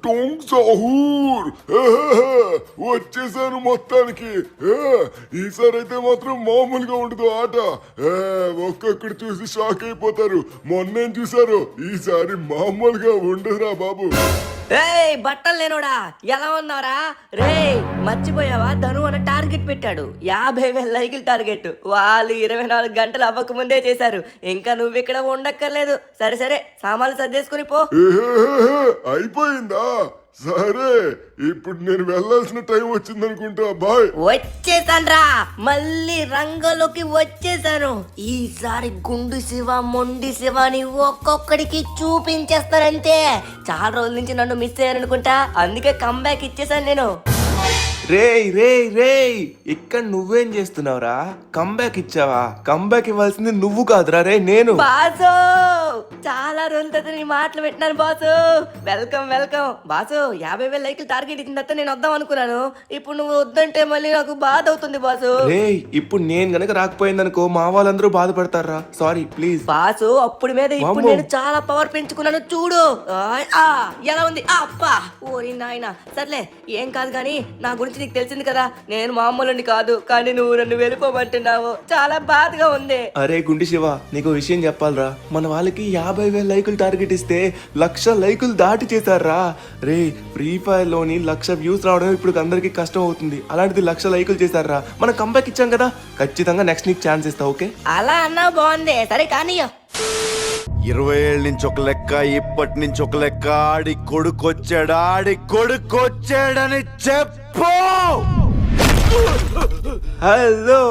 Tong సాహూర్ వచ్చేసాను మొత్తానికి. ఈసారి అయితే మాత్రం మామూలుగా ఉండదు ఆట. ఒక్కొక్కడు చూసి షాక్ అయిపోతారు. మొన్నేం చూసారు, ఈసారి మామూలుగా ఉండదురా బాబు. ఏయ్ బట్టలు లేనోడా, ఎలా ఉన్నారా? రేయ్ మర్చిపోయావా, ధను అన్న టార్గెట్ పెట్టాడు, 50,000 లైకులు టార్గెట్. వాళ్ళు 24 గంటలు అవ్వక ముందే చేశారు. ఇంకా నువ్వు ఇక్కడ ఉండక్కర్లేదు. సరే సరే, సామాన్లు సర్దేసుకుని పో. అయిపోయిందా? సరే, ఇప్పుడు నేను వెళ్ళాల్సిన టైం వచ్చింది అనుకుంటా. బాయ్. వచ్చేసాన్రా, మళ్ళీ రంగంలోకి వచ్చేసాను. ఈసారి గుండు శివ, మొండి శివ అని ఒక్కొక్కడికి చూపించేస్తానంతే. చాలా రోజుల నుంచి నన్ను మిస్ అయ్యారనుకుంటా, అందుకే కంబ్యాక్ ఇచ్చేసాను నేను. రేయ్ రేయ్ రేయ్, ఇక్కడ నువ్వేం చేస్తున్నావురా? కంబ్యాక్ ఇచ్చావా? కంబ్యాక్ ఇవ్వాల్సింది నువ్వు కాదురా రే, నేను. బాసు, చాలా రోజుల తర్వాత నీ మాటలు పెట్టినాను బాసు. Welcome welcome boss. 50,000 లైకులు టార్గెట్ ఇచ్చిన తర్వాత నేను వద్దాం అనుకున్నాను. ఇప్పుడు నువ్వు వద్దంటే మళ్ళీ నాకు బాధ అవుతుంది బాసు. రేయ్, ఇప్పుడు నేను గనక రాకపోయిందనుకో మా వాళ్ళందరూ బాధపడతారా. Sorry please boss. అప్పుడు మీద ఇప్పుడు నేను చాలా పవర్ పెంచుకున్నాను చూడు. ఎలా ఉంది? అప్పా, ఓరి నాయన. సర్లే, ఏం కాదు కానీ నా గురించి నీకు తెలిసింది కదా, నేను మామూలుని కాదు. కానీ నువ్వు నన్ను వెళ్ళిపోమంటున్నావు, చాలా బాధగా ఉంది. అరే గుండి శివ, నీకు విషయం చెప్పాలరా. మన వాళ్ళకి 50,000 లైకులు టార్గెట్ ఇస్తే 1,00,000 లైకులు దాటి చేశారా. రే, ఫ్రీ ఫైర్ లోని 1,00,000 వ్యూస్ రావడం ఇప్పుడు అందరికి కష్టం అవుతుంది. అలాంటిది 1,00,000 లైకులు చేశారా. మనం కంబ్యాక్ ఇచ్చాం కదా, ఖచ్చితంగా నెక్స్ట్ నీకు ఛాన్స్ ఇస్తా. ఓకే అలా అన్నా బాగుంది. సరే కానీ 20 ఏళ్ళ నుంచి ఒక లెక్క, ఇప్పటి నుంచి ఒక లెక్క. ఆడి కొడుకొచ్చాడని చెప్పు. Hello,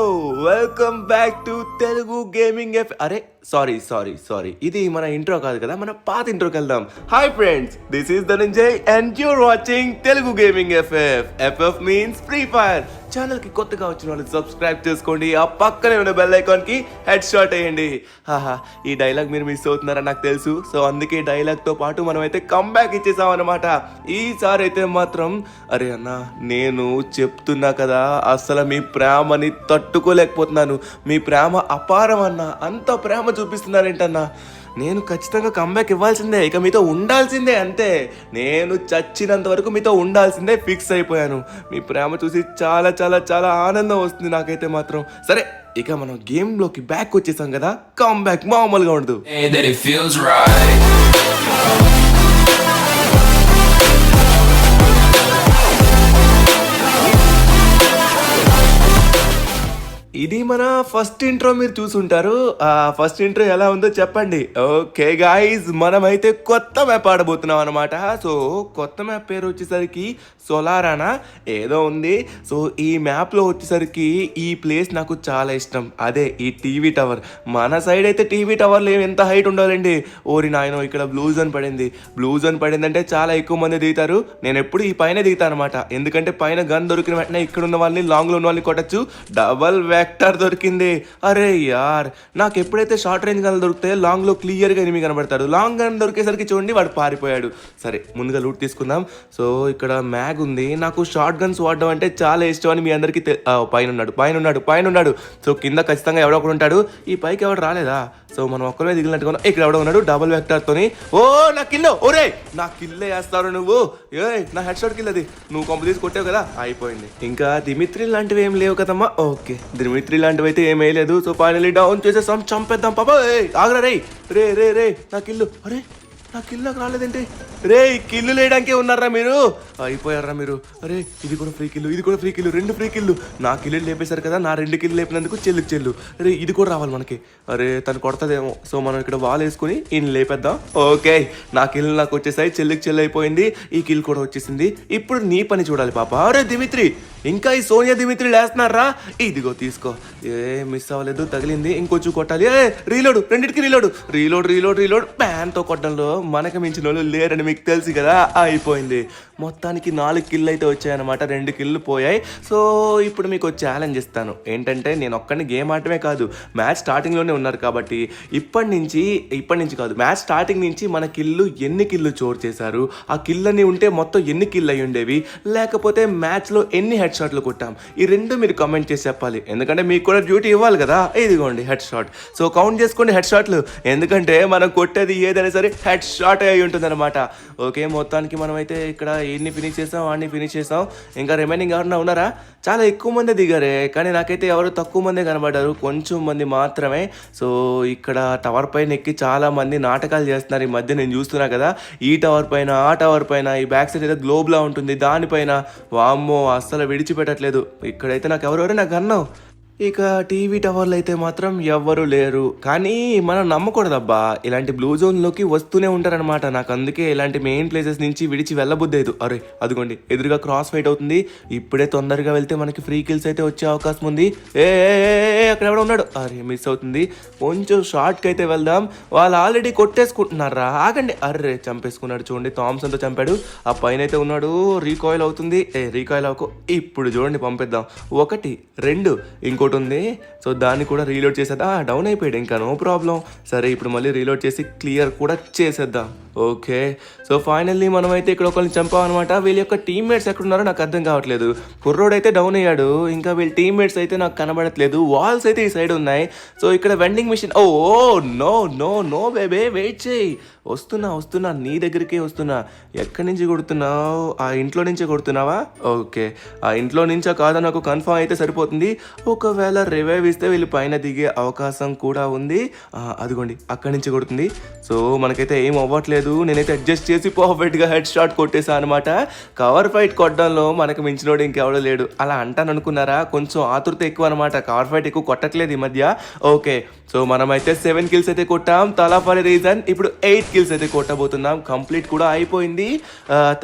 welcome back to Telugu gaming F. అరే సారీ సారీ సారీ, ఇది మన ఇంట్రో కాదు కదా, మన పాత ఇంట్రోకి వెళ్దాం. Hi friends, this is Dhananjay and you're watching Telugu gaming FF. FF means free fire. Channel కి కొత్తగా వచ్చిన వాళ్ళు సబ్స్క్రైబ్ చేసుకోండి. ఆ పక్కనే ఉన్న బెల్ ఐకాన్ కి హెడ్ షాట్ వేయండి. హాహా, ఈ డైలాగ్ మీరు మిస్ అవుతున్నారని నాకు తెలుసు. సో అందుకే డైలాగ్ తో పాటు మనం అయితే కంబ్యాక్ ఇచ్చేసాం అనమాట. ఈసారి అయితే మాత్రం అరే అన్న, నేను చెప్తున్నా కదా, అసలు మీ ప్రేమని తట్టుకోలేకపోతున్నాను. మీ ప్రేమ అపారం అన్న, అంత ప్రేమ చూపిస్తున్నారేంటన్నా. నేను ఖచ్చితంగా కంబ్యాక్ ఇవ్వాల్సిందే, ఇక మీతో ఉండాల్సిందే, అంతే. నేను చచ్చినంత వరకు మీతో ఉండాల్సిందే ఫిక్స్ అయిపోయాను. మీ ప్రేమ చూసి చాలా చాలా చాలా ఆనందం వస్తుంది నాకైతే మాత్రం. సరే, ఇక మనం గేమ్ లోకి బ్యాక్ వచ్చేసాం కదా, కంబ్యాక్ మామూలుగా ఉండదు. ఇది మన ఫస్ట్ ఇంట్రో, మీరు చూసుంటారు. ఫస్ట్ ఇంట్రో ఎలా ఉందో చెప్పండి. ఓకే గాయ్స్, మనమైతే కొత్త మ్యాప్ ఆడబోతున్నాం అనమాట. సో కొత్త మ్యాప్ పేరు వచ్చేసరికి సోలారానా ఏదో ఉంది. సో ఈ మ్యాప్లో వచ్చేసరికి ఈ ప్లేస్ నాకు చాలా ఇష్టం, అదే ఈ టీవీ టవర్. మన సైడ్ అయితే టీవీ టవర్లు ఎంత హైట్ ఉండాలండి. ఓరి నాయనో, ఇక్కడ బ్లూ జోన్ పడింది. బ్లూ జోన్ పడిందంటే చాలా ఎక్కువ మంది దిగుతారు. నేను ఎప్పుడు ఈ పైన దిగుతాను అనమాట, ఎందుకంటే పైన గన్ దొరికిన వెంటనే ఇక్కడ ఉన్న వాళ్ళని, లాంగ్లో ఉన్న వాళ్ళని కొట్టచ్చు. డబల్ వెక్టర్ దొరికింది. అరే యార్, నాకు ఎప్పుడైతే షార్ట్ రేంజ్ గన్ దొరికితే లాంగ్ లో క్లియర్ గా ఎనిమి కనబడతాడు. లాంగ్ గన్ దొరికేసరికి చూడండి వాడు పారిపోయాడు. సరే, ముందుగా లూట్ తీసుకుందాం. సో ఇక్కడ మ్యాగ్ ఉంది. నాకు షార్ట్ గన్స్ వాడడం అంటే చాలా ఇష్టం అని మీ అందరికి పైన ఉన్నాడు. సో కింద ఖచ్చితంగా ఎవడో ఒకడు ఉంటాడు. ఈ పైకి ఎవడు రాలేదా? సో మనం ఒక్కరే దిగినట్టుగా ఇక్కడ ఎవడో ఉన్నాడు డబుల్ వెక్టర్ తోని. ఓ నా కిల్లో, ఓరే నా కిల్లే వేస్తారు నువ్వు. ఏ నా హెడ్ షాట్ కిల్ అది, నువ్వు కొంప తీసి కొట్టావు కదా, అయిపోయింది. ఇంకా దిమిత్రి లాంటివి ఏం లేవు కదమ్మా. ఓకే, దిమిత్రి లాంటివి అయితే ఏమీ లేదు. సో ఫైనలీ డౌన్ చేసేసాం, చంపేద్దాం పాప. ఆగరా రే రే రే రే నా కిల్లు. అరే నా కిల్లకు రాలేదంటే, రే కిల్లు లేయడానికే ఉన్నారా మీరు, అయిపోయారా మీరు. అరే ఇది కూడా ఫ్రీ కిల్లు, ఇది కూడా ఫ్రీ కిల్లు, 2 ఫ్రీ కిల్లు. నా కిల్లు లేపేశారు కదా, నా 2 కిల్లు లేపినందుకు చెల్లు. అరే ఇది కూడా రావాలి మనకి. అరే తను కొడతదేమో. సో మనం ఇక్కడ వాల్ వేసుకుని ఈయన లేపేద్దాం. ఓకే, నా కిల్లు నాకు వచ్చేసాయి, చెల్లి అయిపోయింది. ఈ కిల్ కూడా వచ్చేసింది. ఇప్పుడు నీ పని చూడాలి పాప. అరే దిమిత్రి, ఇంకా ఈ సోనియా దిమిత్రి లేస్తున్నారా? ఇదిగో తీసుకో. ఏ మిస్ అవ్వలేదు, తగిలింది. ఇంకొంచెం కొట్టాలి. ఏ రీలోడ్, రెండింటికి రీలోడ్. ప్యాన్ తో కొట్టడంలో మనకి మించిన వాళ్ళు లేరని మీకు తెలుసు కదా, అయిపోయింది. మొత్తానికి 4 కిల్లు అయితే వచ్చాయన్నమాట, 2 కిల్లు పోయాయి. సో ఇప్పుడు మీకు ఛాలెంజ్ ఇస్తాను. ఏంటంటే నేను ఒక్కడిని గేమ్ ఆడటమే కాదు, మ్యాచ్ స్టార్టింగ్లోనే ఉన్నారు కాబట్టి ఇప్పటి నుంచి కాదు, మ్యాచ్ స్టార్టింగ్ నుంచి మన కిల్లు ఎన్ని కిల్లు చోటు చేశారు, ఆ కిల్లని ఉంటే మొత్తం ఎన్ని కిల్లు అయి ఉండేవి, లేకపోతే మ్యాచ్లో ఎన్ని హెడ్ షాట్లు కొట్టాం, ఈ 2 మీరు కామెంట్ చేసి చెప్పాలి. ఎందుకంటే మీకు కూడా డ్యూటీ ఇవ్వాలి కదా. ఇదిగోండి హెడ్ షాట్. సో కౌంట్ చేసుకోండి హెడ్ షాట్లు, ఎందుకంటే మనం కొట్టేది ఏదైనా సరే హెడ్ షాట్ అయి ఉంటుంది అనమాట. ఓకే, మొత్తానికి మనమైతే ఇక్కడ ఈయన్ని ఫినిష్ చేసాం, వాడిని ఫినిష్ చేసాం. ఇంకా రిమైనింగ్ ఎవరన్నా ఉన్నారా? చాలా ఎక్కువ మంది దిగారే, కానీ నాకైతే ఎవరు తక్కువ మందే కనబడ్డారు, కొంచెం మంది మాత్రమే. సో ఇక్కడ టవర్ పైన ఎక్కి చాలా మంది నాటకాలు చేస్తున్నారు ఈ మధ్య, నేను చూస్తున్నా కదా. ఈ టవర్ పైన, ఆ టవర్ పైన, ఈ బ్యాక్ సైడ్ ఏదో గ్లోబ్లా ఉంటుంది దానిపైన, వామ్మో అస్సలు విడిచిపెట్టట్లేదు. ఇక్కడైతే నాకు ఎవరెవరే నాకు అన్నావు. ఇక టీవీ టవర్లు అయితే మాత్రం ఎవ్వరు లేరు, కానీ మనం నమ్మకూడదబ్బా, ఇలాంటి బ్లూ జోన్లోకి వస్తూనే ఉంటారనమాట. నాకు అందుకే ఇలాంటి మెయిన్ ప్లేసెస్ నుంచి విడిచి వెళ్ళబుద్దేదు. అరే అదిగోండి ఎదురుగా క్రాస్ ఫైట్ అవుతుంది, ఇప్పుడే తొందరగా వెళ్తే మనకి ఫ్రీ కిల్స్ అయితే వచ్చే అవకాశం ఉంది. ఏ అక్కడ ఎవడో ఉన్నాడు, అరే మిస్ అవుతుంది. కొంచెం షార్ట్కి అయితే వెళ్దాం, వాళ్ళు ఆల్రెడీ కొట్టేసుకుంటున్నారా, ఆగండి. అర్రే చంపేసుకున్నాడు చూడండి, థామ్సన్తో చంపాడు. ఆ పైన అయితే ఉన్నాడు, రీకాయిల్ అవుతుంది. రీకాయిల్ అవ్వకు, ఇప్పుడు చూడండి పంపిద్దాం. 1 2 ఇంకోటి ఉంది, సో దాన్ని కూడా రీలోడ్ చేసేద్దాం. డౌన్ అయిపోయాడు, ఇంకా నో ప్రాబ్లం. సరే ఇప్పుడు మళ్ళీ రీలోడ్ చేసి క్లియర్ కూడా చేసేద్దాం. ఓకే, సో ఫైనల్లీ మనమైతే ఇక్కడ ఒకరిని చంపామన్నమాట. వీళ్ళ యొక్క టీమ్మేట్స్ ఎక్కడున్నారో నాకు అర్థం కావట్లేదు. కుర్రోడ్ అయితే డౌన్ అయ్యాడు, ఇంకా వీళ్ళ టీమ్మేట్స్ అయితే నాకు కనబడట్లేదు. వాల్స్ అయితే ఈ సైడ్ ఉన్నాయి. సో ఇక్కడ vending machine, oh no no no బేబే, వెయిట్ చేయి, వస్తున్నా నీ దగ్గరికే వస్తున్నా. ఎక్కడి నుంచి కొడుతున్నావు? ఆ ఇంట్లో నుంచే కొడుతున్నావా? ఓకే, ఆ ఇంట్లో నుంచా కాదా నాకు కన్ఫర్మ్ అయితే సరిపోతుంది. ఒకవేళ రివైవ్ ఇస్తే వీళ్ళు పైన దిగే అవకాశం కూడా ఉంది. అదిగోండి అక్కడి నుంచి కొడుతుంది. సో మనకైతే ఏం అవ్వట్లేదు, నేనైతే అడ్జస్ట్ చేసి పర్ఫెక్ట్గా హెడ్ షాట్ కొట్టేసా అనమాట. కవర్ ఫైట్ కొట్టడంలో మనకు మించినోడు ఇంకెవడో లేడు. అలా అంటాను అనుకున్నారా? కొంచెం ఆతృత ఎక్కువ అనమాట, కవర్ ఫైట్ ఎక్కువ కొట్టట్లేదు ఈ మధ్య. ఓకే, సో మనమైతే 7 కిల్స్ అయితే కొట్టాం, తలా ఫర్ రీజన్. ఇప్పుడు 8 కిల్స్ అయితే కొట్టబోతున్నాం. కంప్లీట్ కూడా అయిపోయింది.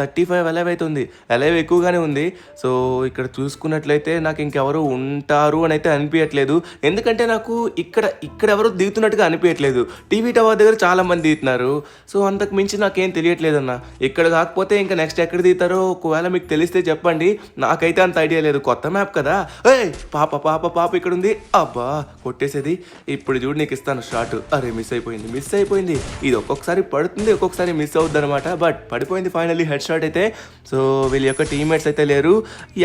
35 అలైవ్ అవుతుంది, అలైవ్ ఎక్కువగానే ఉంది. సో ఇక్కడ చూసుకున్నట్లయితే నాకు ఇంకెవరు ఉంటారు అని అయితే అనిపించట్లేదు, ఎందుకంటే నాకు ఇక్కడ ఎవరు దిగుతున్నట్టుగా అనిపించట్లేదు. టీవీ టవర్ దగ్గర చాలా మంది దిగుతున్నారు. సో అంతకు మించి నాకేం తెలియట్లేదన్న. ఇక్కడ కాకపోతే ఇంకా నెక్స్ట్ ఎక్కడ దిగుతారో ఒకవేళ మీకు తెలిస్తే చెప్పండి, నాకైతే అంత ఐడియా లేదు, కొత్త మ్యాప్ కదా. పాప ఇక్కడ ఉంది. అబ్బా కొట్టేసేది. ఇప్పుడు చూడు నీకు ఇస్తాను షాట్. అరే మిస్ అయిపోయింది. ఇది ఒక్కొక్కసారి పడుతుంది, ఒక్కొక్కసారి మిస్ అవుద్ది అనమాట. బట్ పడిపోయింది ఫైనల్లీ హెడ్ షాట్ అయితే. సో వీళ్ళ యొక్క టీమ్మేట్స్ అయితే లేరు.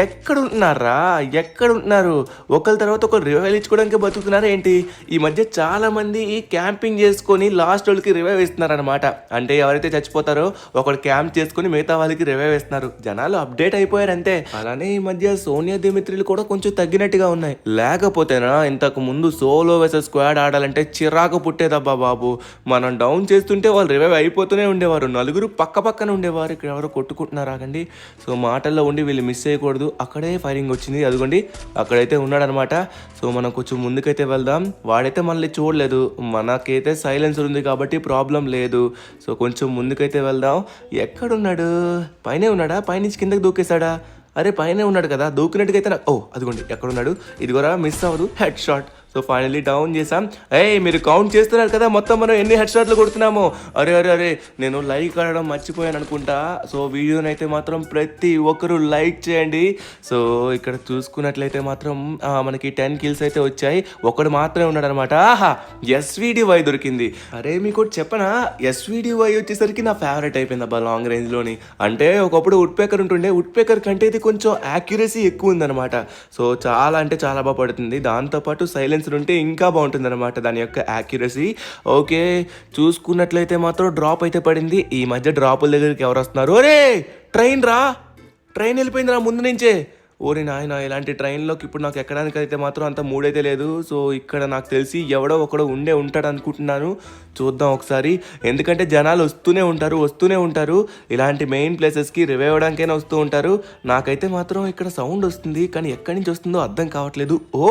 ఎక్కడున్నారు? ఒకరి తర్వాత ఒకరు రివైవ్ ఇచ్చుకోవడానికి బతుకుతున్నారు ఏంటి? ఈ మధ్య చాలా మంది క్యాంపింగ్ చేసుకొని లాస్ట్ వాళ్ళకి రివైవ్ ఇస్తున్నారు అనమాట. అంటే ఎవరైతే చచ్చిపోతారో ఒకడు క్యాంప్ చేసుకుని మిగతా వాళ్ళకి రివైవ్ ఇస్తున్నారు. జనాలు అప్డేట్ అయిపోయారు అంతే. అలానే ఈ మధ్య సోనియా దిమిత్రిలు కూడా కొంచెం తగ్గినట్టుగా ఉన్నాయి. లేకపోతేనా ఇంతకు ముందు సోలో వర్సెస్ స్క్వాడ్ ఆడాలంటే చిరాకు పుట్టేదబ్బా బాబు. మనం డౌన్ చేస్తుంటే వాళ్ళు రివైవ్ అయిపోతూనే ఉండేవారు, నలుగురు పక్కన ఉండేవారు. ఇక్కడ ఎవరో కొట్టుకుంటున్నారు, ఆగండి. సో మాటల్లో ఉండి వీళ్ళు మిస్ చేయకూడదు. అక్కడే ఫైరింగ్ వచ్చింది, అదిగోండి అక్కడైతే ఉన్నాడనమాట. సో మనం కొంచెం ముందుకైతే వెళ్దాం. వాడైతే మనల్ని చూడలేదు, మనకైతే సైలెన్సర్ ఉంది కాబట్టి ప్రాబ్లం లేదు. సో కొంచెం ముందుకైతే వెళ్దాం. ఎక్కడున్నాడు? పైనే ఉన్నాడా? పైనుంచి కిందకి దూకేశాడా? అరే పైనే ఉన్నాడు కదా, దూకినట్టుగా అయితే నాకు. అదిగోండి ఎక్కడున్నాడు, ఇదిగోరా మిస్ అవ్వదు, head shot. So finally down చేసాం. మీరు కౌంట్ చేస్తున్నారు కదా మొత్తం మనం ఎన్ని హెడ్ షాట్లు కొడుతున్నామో. అరే నేను లైక్ ఆడడం మర్చిపోయాను అనుకుంటా. సో వీడియోని అయితే మాత్రం ప్రతి ఒక్కరు లైక్ చేయండి. సో ఇక్కడ చూసుకున్నట్లయితే మాత్రం మనకి 10 కిల్స్ అయితే వచ్చాయి. ఒకడు మాత్రమే ఉన్నాడు అనమాట. SVDY దొరికింది. అరే మీకు చెప్పనా, SVDY వచ్చేసరికి నా ఫేవరెట్ అయిపోయింది అబ్బా లాంగ్ రేంజ్లోని. అంటే ఒకప్పుడు వుడ్ పేకర్ ఉంటుండే, వుడ్ పేకర్ కంటే ఇది కొంచెం యాక్యురసీ ఎక్కువ ఉందన్నమాట. సో చాలా అంటే చాలా బాగా పడుతుంది. దాంతోపాటు సైలెన్స్ ఉంటే ఇంకా బాగుంటుంది అనమాట దాని యొక్క యాక్యురసీ. ఓకే, చూసుకున్నట్లయితే మాత్రం డ్రాప్ అయితే పడింది. ఈ మధ్య డ్రాపుల దగ్గరికి ఎవరు వస్తున్నారు? అరే ట్రైన్ వెళ్ళిపోయింది రా ముందు నుంచే. ఓరి నాయన, ఇలాంటి ట్రైన్లోకి ఇప్పుడు నాకు ఎక్కడానికి అయితే మాత్రం అంత మూడైతే లేదు. సో ఇక్కడ నాకు తెలిసి ఎవడో ఒకడో ఉంటాడు అనుకుంటున్నాను. చూద్దాం ఒకసారి, ఎందుకంటే జనాలు వస్తూనే ఉంటారు ఇలాంటి మెయిన్ ప్లేసెస్కి రివైవ్ అవ్వడానికైనా వస్తూ ఉంటారు. నాకైతే మాత్రం ఇక్కడ సౌండ్ వస్తుంది, కానీ ఎక్కడి నుంచి వస్తుందో అర్థం కావట్లేదు. ఓ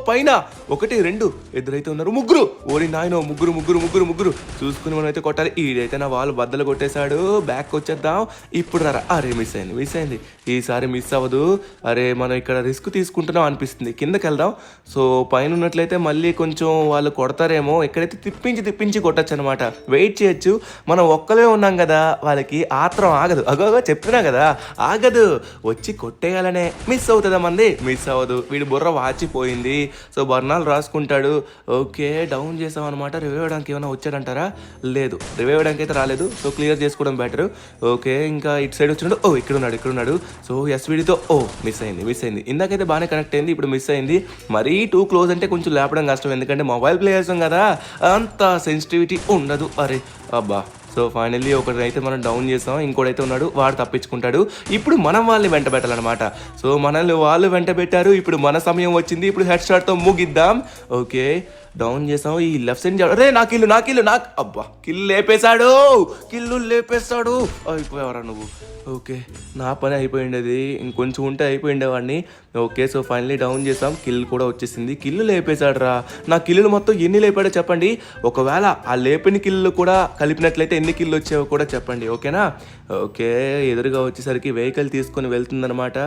పైన 1 2 ఎదురైతే ఉన్నారు, ముగ్గురు. ఓరి నాయనో, ముగ్గురు చూసుకుని మనం అయితే కొట్టాలి. ఈడైతే నా వాళ్ళు బద్దలు కొట్టేశాడు. బ్యాక్ వచ్చేద్దాం. ఇప్పుడు రా. అరే మిస్ అయింది. ఈసారి మిస్ అవ్వదు. అరే మనం ఇక్కడ రిస్క్ తీసుకుంటున్నాం అనిపిస్తుంది. కిందకి వెళ్దాం. సో పైన ఉన్నట్లయితే మళ్ళీ కొంచెం వాళ్ళు కొడతారేమో. ఎక్కడైతే తిప్పించి కొట్టచ్చు అనమాట. వెయిట్ చేయొచ్చు. మనం ఒక్కలే ఉన్నాం కదా, వాళ్ళకి ఆత్రం ఆగదు. అగోగా చెప్తున్నా కదా, ఆగదు, వచ్చి కొట్టేయాలనే. మిస్ అవుతుందా మంది? మిస్ అవ్వదు. వీడి బుర్ర వాచిపోయింది. సో బర్ణాలు రాసుకుంటాడు. ఓకే, డౌన్ చేసాం అనమాట. రివైవ్ అవ్వడానికి ఏమైనా వచ్చాడంటారా? లేదు, రివైవ్ అవ్వడానికి అయితే రాలేదు. సో క్లియర్ చేసుకోవడం బెటర్. ఓకే, ఇంకా ఇటు సైడ్ వచ్చినాడు. ఇక్కడ ఉన్నాడు. సో SVDతో మిస్ అయింది. ఇందాకైతే బాగానే కనెక్ట్ అయింది, ఇప్పుడు మిస్ అయింది. మరీ టూ క్లోజ్ అంటే కొంచెం లేపడం కష్టం, ఎందుకంటే మొబైల్ ప్లేయర్స్ కదా, అంత సెన్సిటివిటీ ఉండదు. అరే అబ్బా, సో ఫైనల్లీ ఒకటి మనం డౌన్ చేసాం, ఇంకోటైతే ఉన్నాడు, వాడు తప్పించుకుంటాడు. ఇప్పుడు మనం వాళ్ళని వెంట పెట్టాలన్నమాట. సో మనల్ని వాళ్ళు వెంట పెట్టారు, ఇప్పుడు మన సమయం వచ్చింది. ఇప్పుడు హెడ్ షాట్తో ముగిద్దాం. ఓకే డౌన్ చేసాం. ఈ లెఫ్ట్ సైడ్ అరే నా కిల్లు అబ్బా కిల్లు లేపేస్తాడు. అయిపోయావరా నువ్వు. ఓకే నా పని అయిపోయింది, ఇంకొంచెం ఉంటే అయిపోయిండేవాడిని. ఓకే సో ఫైనల్లీ డౌన్ చేసాం, కిల్ కూడా వచ్చేసింది. కిల్లు లేపేశాడు రా. నా కిల్లులు మొత్తం ఎన్ని లేపాడో చెప్పండి. ఒకవేళ ఆ లేపిన కిల్లు కూడా కలిపినట్లయితే ఎన్ని కిల్లు వచ్చావో కూడా చెప్పండి, ఓకేనా? ఓకే ఎదురుగా వచ్చేసరికి వెహికల్ తీసుకొని వెళ్తుందనమాట.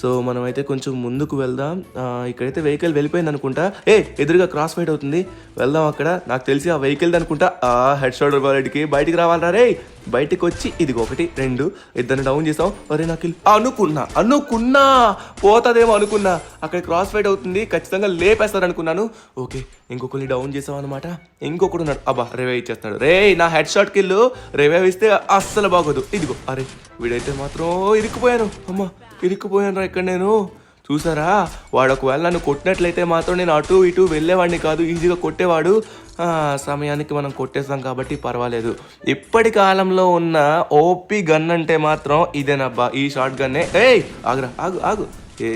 సో మనమైతే కొంచెం ముందుకు వెళ్దాం. ఇక్కడైతే వెహికల్ వెళ్ళిపోయింది అనుకుంటా. ఎదురుగా క్రాస్ ఫైట్ అవుతుంది, వెళ్దాం అక్కడ. నాకు తెలిసి ఆ వెహికల్ అనుకుంటా. హెడ్ షోల్డర్ బాలెట్కి బయటికి రావాలరా రే. బయటికి వచ్చి ఇది 1 2 ఇద్దరిని డౌన్ చేసాం. అరే నాకు అనుకున్నా పోతుందేమో అనుకున్నా. అక్కడ క్రాస్ ఫైట్ అవుతుంది, ఖచ్చితంగా లేపేస్తారు అనుకున్నాను. ఓకే ఇంకొకరిని డౌన్ చేసాం అనమాట. ఇంకొకడు ఉన్నాడు, అబ్బా రివైవ్ ఇచ్చేస్తాడు. రే నా హెడ్ షాట్ కిల్ రివైవ్ ఇస్తే అస్సలు బాగోదు. ఇదిగో అరే వీడైతే మాత్రం ఇరుక్కుపోయాను రా ఇక్కడ నేను. చూసారా వాడు ఒకవేళ నన్ను కొట్టినట్లయితే మాత్రం నేను అటు ఇటు వెళ్ళేవాడిని కాదు, ఈజీగా కొట్టేవాడు. సమయానికి మనం కొట్టేస్తాం కాబట్టి పర్వాలేదు. ఇప్పటి కాలంలో ఉన్న ఓపీ గన్ అంటే మాత్రం ఇదేనబ్బా, ఈ షార్ట్ గన్నే. ఆగు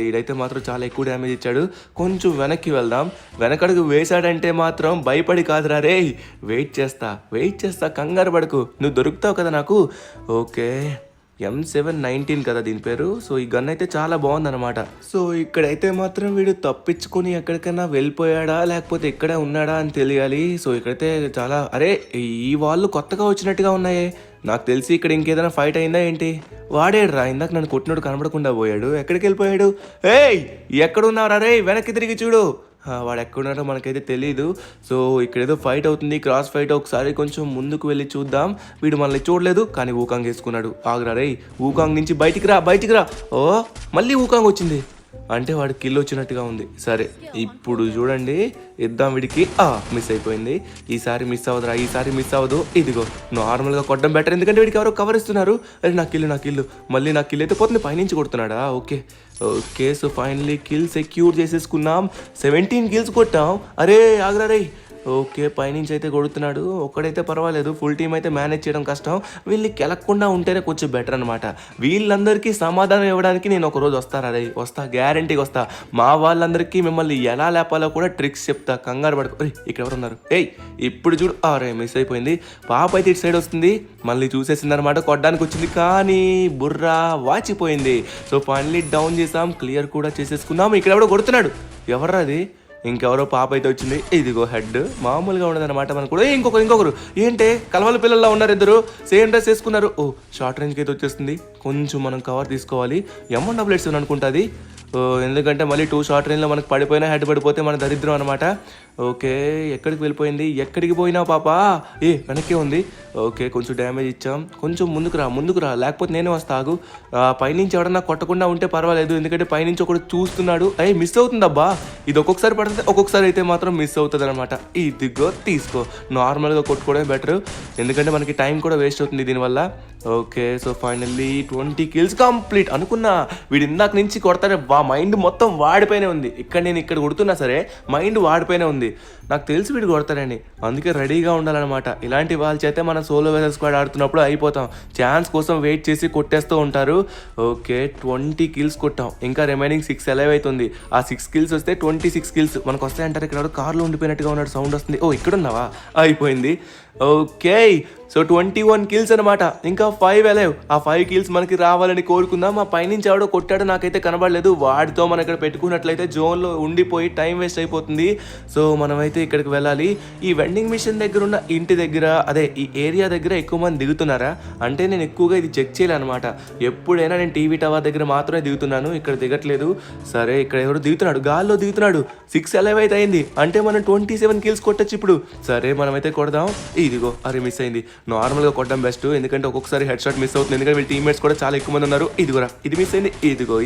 ఈడైతే మాత్రం చాలా ఎక్కువ డ్యామేజ్ ఇచ్చాడు. కొంచెం వెనక్కి వెళ్దాం. వెనకడుగు వేశాడంటే మాత్రం భయపడి కాదురా రే. వెయిట్ చేస్తా కంగారు పడకు, నువ్వు దొరుకుతావు కదా నాకు. ఓకే M719 కదా దీని పేరు. సో ఈ గన్ అయితే చాలా బాగుందన్నమాట. సో ఇక్కడైతే మాత్రం వీడు తప్పించుకొని ఎక్కడికైనా వెళ్ళిపోయాడా లేకపోతే ఇక్కడే ఉన్నాడా అని తెలియాలి. సో ఇక్కడైతే చాలా ఈ వాళ్ళు కొత్తగా వచ్చినట్టుగా ఉన్నాయే. నాకు తెలిసి ఇక్కడ ఇంకేదైనా ఫైట్ అయిందా ఏంటి? వాడేడ్రా ఇందాక నన్ను కొట్టినోడు కనబడకుండా పోయాడు, ఎక్కడికి వెళ్ళిపోయాడు? ఎక్కడున్నారా రే, వెనక్కి తిరిగి చూడు. వాడు ఎక్కడున్నాడో మనకైతే తెలీదు. సో ఇక్కడ ఏదో ఫైట్ అవుతుంది, క్రాస్ ఫైట్. ఒకసారి కొంచెం ముందుకు వెళ్ళి చూద్దాం. వీడు మనల్ని చూడలేదు కానీ ఊకాంగ్ వేసుకున్నాడు. ఆగురా రే, ఊకాంగ్ నుంచి బయటికి రా. ఓ మళ్ళీ ఊకాంగ్ వచ్చింది అంటే వాడు కిల్ వచ్చినట్టుగా ఉంది. సరే ఇప్పుడు చూడండి, ఇద్దాం వీడికి. మిస్ అయిపోయింది. ఈసారి మిస్ అవ్వదు. ఇదిగో నార్మల్గా కొట్టడం బెటర్, ఎందుకంటే వీడికి ఎవరో కవర్ ఇస్తున్నారు. అరే నా కిల్లు మళ్ళీ నా కిల్ అయితే పోతుంది, పైనుంచి కొడుతున్నాడా? Okay so finally kill secure చేసేసుకున్నాం. 17 కిల్స్ కొట్టాం. అరే ఆగ్రా రే. ఓకే పైనుంచి అయితే కొడుతున్నాడు, ఒక్కడైతే పర్వాలేదు. ఫుల్ టీం అయితే మేనేజ్ చేయడం కష్టం. వీళ్ళని కెలక్కుండా ఉంటేనే కొంచెం బెటర్ అనమాట. వీళ్ళందరికీ సమాధానం ఇవ్వడానికి నేను ఒకరోజు వస్తా, గ్యారంటీగా వస్తా. మా వాళ్ళందరికీ మిమ్మల్ని ఎలా లేపాలో కూడా ట్రిక్స్ చెప్తా, కంగారు పడుకో. ఇక్కడ ఎవరు ఉన్నారు? ఇప్పుడు చూడు. మిస్ అయిపోయింది. పాప అయితే ఇటు సైడ్ వస్తుంది, మళ్ళీ చూసేసింది అనమాట. కొట్టడానికి వచ్చింది కానీ బుర్రా వాచిపోయింది. సో ఫైనల్లీ డౌన్ చేసాం, క్లియర్ కూడా చేసేసుకున్నాం. ఇక్కడ ఎవడో కొడుతున్నాడు, ఎవర్రా అది? ఇంకెవరో పాప అయితే వచ్చింది. ఇదిగో హెడ్ మామూలుగా ఉండదన్నమాట. మనకు కూడా ఇంకొకరు ఏంటే కలవల పిల్లల్లో ఉన్నారు, ఇద్దరు సేమ్ డ్రెస్ వేసుకున్నారు. షార్ట్ రేంజ్కి అయితే వచ్చేస్తుంది. కొంచెం మనం కవర్ తీసుకోవాలి. M188 అనుకుంటుంది, ఎందుకంటే మళ్ళీ 2 షార్ట్ రేంజ్లో మనకు పడిపోయినా హెడ్ పడిపోతే మన దరిద్రం అనమాట. ఓకే ఎక్కడికి వెళ్ళిపోయింది? ఎక్కడికి పోయినా పాప? వెనక్కే ఉంది. ఓకే కొంచెం డ్యామేజ్ ఇచ్చాం. కొంచెం ముందుకు రా లేకపోతే నేనే వస్తాగు. పైనుంచి ఎవడన్నా కొట్టకుండా ఉంటే పర్వాలేదు, ఎందుకంటే పైనుంచి ఒకటి చూస్తున్నాడు. మిస్ అవుతుందబ్బా. ఇది ఒక్కొక్కసారి పడుతుంది, ఒక్కొక్కసారి అయితే మాత్రం మిస్ అవుతుంది అనమాట. ఇదిగో తీసుకో. నార్మల్గా కొట్టుకోవడమే బెటర్, ఎందుకంటే మనకి టైం కూడా వేస్ట్ అవుతుంది దీనివల్ల. Okay so finally 20 kills complete. అనుకున్నా వీడు ఇందాక నుంచి కొడతానే, మైండ్ మొత్తం వాడిపోయినే ఉంది. ఇక్కడ కొడుతున్నా సరే మైండ్ వాడిపోయినే ఉంది. నాకు తెలిసి వీడు కొడతాడని, అందుకే రెడీగా ఉండాలన్నమాట. ఇలాంటి వాళ్ళ చేతే మనం సోలో వెసల్ స్క్వాడ్ ఆడుతున్నప్పుడు అయిపోతాం. ఛాన్స్ కోసం వెయిట్ చేసి కొట్టేస్తూ ఉంటారు. ఓకే 20 కిల్స్ కొట్టాం, ఇంకా రిమైనింగ్ 6 అలైవ్ అవుతుంది. ఆ 6 కిల్స్ వస్తే 26 కిల్స్ మనకు వస్తాయి అంటారు. ఇక్కడ కార్లో ఉండిపోయినట్టుగా ఉన్నాడు, సౌండ్ వస్తుంది. ఇక్కడ ఉన్నావా? అయిపోయింది. ఓకే సో 21 కిల్స్ అనమాట, ఇంకా 5 అలైవ్. ఆ 5 కిల్స్ మనకి రావాలని కోరుకుందాం. ఆ పైనుంచి ఎవడో కొట్టాడో నాకైతే కనబడలేదు. వాడితో మనం ఇక్కడ పెట్టుకున్నట్లయితే జోన్లో ఉండిపోయి టైం వేస్ట్ అయిపోతుంది. సో మనమైతే ఇక్కడికి వెళ్ళాలి. ఈ వెండింగ్ మిషన్ దగ్గర ఉన్న ఇంటి దగ్గర, ఈ ఏరియా దగ్గర ఎక్కువ మంది దిగుతున్నారా అంటే నేను ఎక్కువగా ఇది చెక్ చేయాలన్నమాట. ఎప్పుడైనా నేను టీవీ టవర్ దగ్గర మాత్రమే దిగుతున్నాను, ఇక్కడ దిగట్లేదు. సరే ఇక్కడ ఎవరు దిగుతున్నాడు, గాల్లో దిగుతున్నాడు. 6 అలైవ్ అయితే అయింది, అంటే మనం 27 కిల్స్ కొట్టచ్చు ఇప్పుడు. సరే మనమైతే కొడదాం. ఇదిగో మిస్ అయింది. నార్మల్గా కొట్టడం బెస్ట్, ఎందుకంటే ఒక్కొక్కసారి హెడ్ షాట్ మిస్ అవుతుంది, ఎందుకంటే వీళ్ళ టీమ్మేట్స్ కూడా చాలా ఎక్కువ మంది ఉన్నారు. ఇది మిస్ అయింది.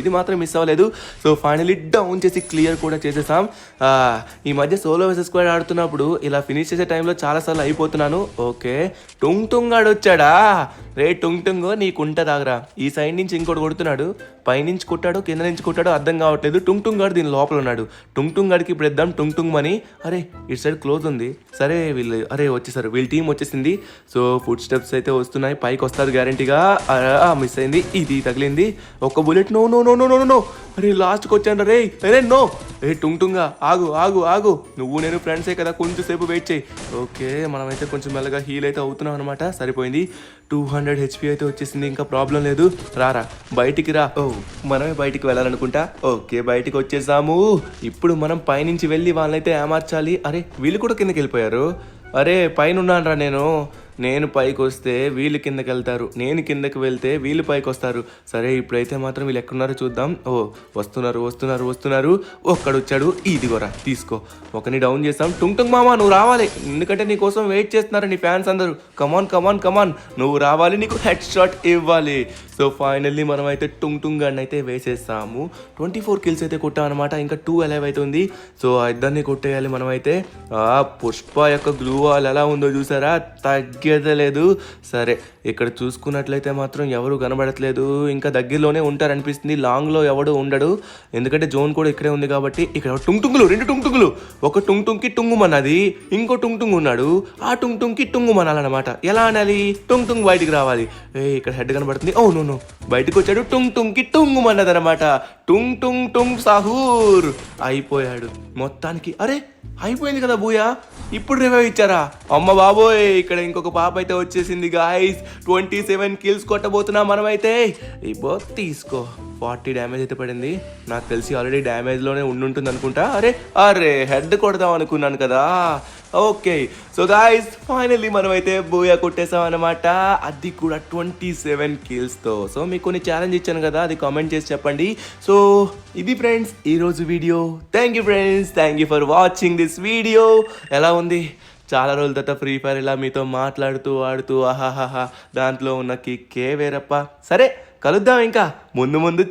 ఇది మాత్రం మిస్ అవ్వలేదు. సో ఫైనల్లీ డౌన్ చేసి క్లియర్ కూడా చేసేసాం. ఈ మధ్య సోలో వెసల్ స్క్వాడ్ ఆడుతున్నప్పుడు ఇలా ఫినిష్ చేసే టైంలో చాలాసార్లు అయిపోతున్నాను. ఓకే టుంగ్ గాడు వచ్చాడా? రే టుంగ్ నీకుంటదాగరా. ఈ సైడ్ నుంచి ఇంకోటి కొడుతున్నాడు, పైనుంచి కొట్టాడు కింద నుంచి కొట్టాడు అర్థం కావట్లేదు. టుంగ్ గాడు దీని లోపల ఉన్నాడు. టుంగ్ గాడికి ఇప్పుడు ఇద్దాం టుంగ్ మని. ఇటు సైడ్ క్లోజ్ ఉంది. సరే వీళ్ళు వచ్చేసారు, వీళ్ళ టీం వచ్చేసింది. సో సో ఫుడ్ స్టెప్స్ అయితే వస్తున్నాయి, పైకి వస్తారు గ్యారంటీగా. మిస్ అయింది, ఇది తగిలింది. ఒక bullet. No no no no no no. అరే లాస్ట్కి వచ్చాను రే. అరే నో. టుంగా ఆగు ఆగు ఆగు. నువ్వు నేను ఫ్రెండ్సే కదా, కొంచెం సేపు వెయిట్ చేయి. ఓకే, మనమైతే కొంచెం మెల్లగా హీల్ అయితే అవుతున్నాం అనమాట. సరిపోయింది. 200 HP అయితే వచ్చేసింది, ఇంకా ప్రాబ్లం లేదు. రారా బయటికి రా. ఓ మనమే బయటికి వెళ్ళాలనుకుంటా. ఓకే బయటికి వచ్చేసాము. ఇప్పుడు మనం పైనుంచి వెళ్ళి వాళ్ళనైతే ఏమార్చాలి. అరే వీళ్ళు కూడా కిందకి వెళ్ళిపోయారు. అరే పైన ఉన్నానరా నేను పైకి వస్తే వీళ్ళు కిందకి వెళ్తారు, నేను కిందకి వెళ్తే వీళ్ళు పైకి వస్తారు. సరే ఇప్పుడైతే మాత్రం వీళ్ళు ఎక్కడున్నారో చూద్దాం. ఓ వస్తున్నారు వస్తున్నారు వస్తున్నారు. ఒక్కడొచ్చాడు, ఇదిగోరా తీసుకో. ఒకని డౌన్ చేస్తాం. టుంగ్ మామా నువ్వు రావాలి, ఎందుకంటే నీ కోసం వెయిట్ చేస్తున్నారు నీ ఫ్యాన్స్ అందరూ. కమాన్ కమాన్ కమాన్, నువ్వు రావాలి, నీకు హెడ్ షాట్ ఇవ్వాలి. సో ఫైనల్లీ మనం అయితే టుంగ్ గన్ అయితే వేసేస్తాము. 24 కిల్స్ అయితే కొట్టామన్నమాట. ఇంకా 2 అలైవ్ అయితే ఉంది. సో ఆ ఇద్దరిని కొట్టేయాలి మనమైతే. పుష్ప యొక్క గ్లూ వాల్ ఎలా ఉందో చూసారా, తగ్గేదలేదు. సరే ఇక్కడ చూసుకున్నట్లయితే మాత్రం ఎవరు కనబడట్లేదు, ఇంకా దగ్గరలోనే ఉంటారనిపిస్తుంది. లాంగ్లో ఎవడు ఉండడు, ఎందుకంటే జోన్ కూడా ఇక్కడే ఉంది కాబట్టి. ఇక్కడ టుంగులు, 2 టుంగులు. ఒక టుంగ్కి టుంగుమన్నది, ఇంకో టుంగ్ ఉన్నాడు. ఆ టుంగ్కి టుంగుమనాలన్నమాట. ఎలా అనాలి, టుంగ్ బయటికి రావాలి. ఇక్కడ హెడ్ కనబడుతుంది. ఓ నో బయటకు వచ్చాడు. టుంగ్కి టుంగుమన్నది అనమాట. టుంగ్ సాహూర్ అయిపోయాడు మొత్తానికి. అరే అయిపోయింది కదా బూయా, ఇప్పుడు రివైవ్ ఇచ్చారా? అమ్మ బాబోయ్, ఇక్కడ ఇంకొక పాప అయితే వచ్చేసింది గాయ్స్. 27 కిల్స్ కొట్టబోతున్నాం మనమైతే. ఇబ్బో తీసుకో. 40 డ్యామేజ్ అయితే పడింది. నాకు తెలిసి ఆల్రెడీ డ్యామేజ్లోనే ఉండుంటుంది అనుకుంటా. అరే హెడ్ కొడదాం అనుకున్నాను కదా. ఓకే సో గాయ్స్ ఫైనల్లీ మనమైతే బూయా కొట్టేసాం అనమాట, అది కూడా 27 కిల్స్తో. సో మీకు కొన్ని ఛాలెంజ్ ఇచ్చాను కదా, అది కామెంట్ చేసి చెప్పండి. సో ఇది ఫ్రెండ్స్ ఈరోజు video. Thank you friends, thank you for watching this video. ఎలా ఉంది? చాలా రోజుల తర్వాత ఫ్రీ ఫైర్ ఇలా మీతో మాట్లాడుతూ ఆడుతూ ఆహాహాహా, దాంట్లో ఉన్న కిక్కే వేరప్ప. సరే కలుద్దాం ఇంకా ముందు